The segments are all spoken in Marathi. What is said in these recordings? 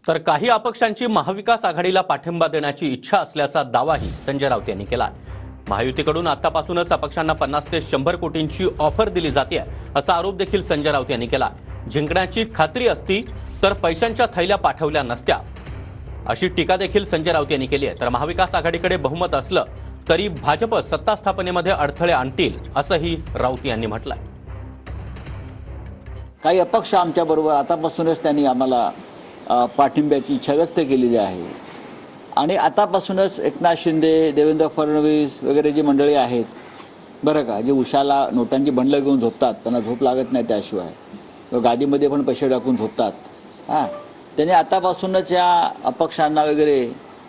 तर काही अपक्षांची महाविकास आघाडीला पाठिंबा देण्याची इच्छा असल्याचा दावाही संजय राऊत यांनी केला। महायुतीकडून आतापासूनच अपक्षांना 50 ते 100 कोटींची ऑफर दिली जाते असा आरोप देखील संजय राऊत यांनी केला। जिंकण्याची खात्री असती तर पैशांच्या थैल्या पाठवल्या नसत्या अशी टीका देखील संजय राऊत यांनी केली आहे। तर महाविकास आघाडीकडे बहुमत असलं तरी भाजप सत्ता स्थापनेमध्ये अडथळे आणतील असंही राऊत यांनी म्हटलंय। काही अपक्ष आमच्या बरोबर आतापासूनच त्यांनी आम्हाला पाठिंब्याची इच्छा व्यक्त केलेली आहे आणि आतापासूनच एकनाथ शिंदे, देवेंद्र फडणवीस वगैरे जी मंडळी आहेत बरं का, जे उशाला नोटांची बंडलं घेऊन झोपतात, त्यांना झोप लागत नाही त्याशिवाय गादीमध्ये पण पैसे टाकून झोपतात, त्यांनी आतापासूनच या अपक्षांना वगैरे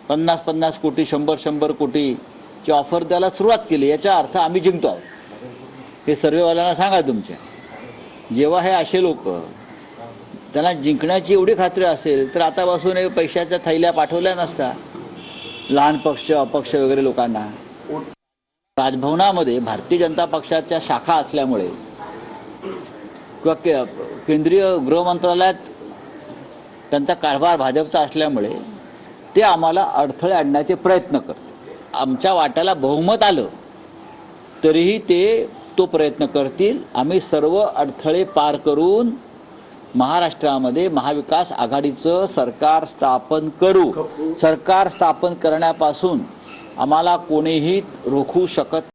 50-50 कोटी 100-100 कोटीची ऑफर द्यायला सुरुवात केली। याचा अर्थ आम्ही जिंकतो आहोत हे सर्वेवाल्यांना सांगा तुमच्या। जेव्हा हे असे लोक त्यांना जिंकण्याची एवढी खात्री असेल तर आतापासून पैशाच्या थैल्या पाठवल्या नसता लहान पक्ष अपक्ष वगैरे लोकांना। राजभवनामध्ये भारतीय जनता पक्षाच्या शाखा असल्यामुळे किंवा केंद्रीय गृह मंत्रालयात त्यांचा कारभार भाजपचा असल्यामुळे ते आम्हाला अडथळे आणण्याचे प्रयत्न करतात। आमच्या वाट्याला बहुमत आलं तरीही ते तो प्रयत्न करतील। आम्ही सर्व अडथळे पार करून महाराष्ट्रामध्ये महाविकास आघाडीचं सरकार स्थापन करू। सरकार स्थापन करण्यापासून आम्हाला कोणीही रोखू शकत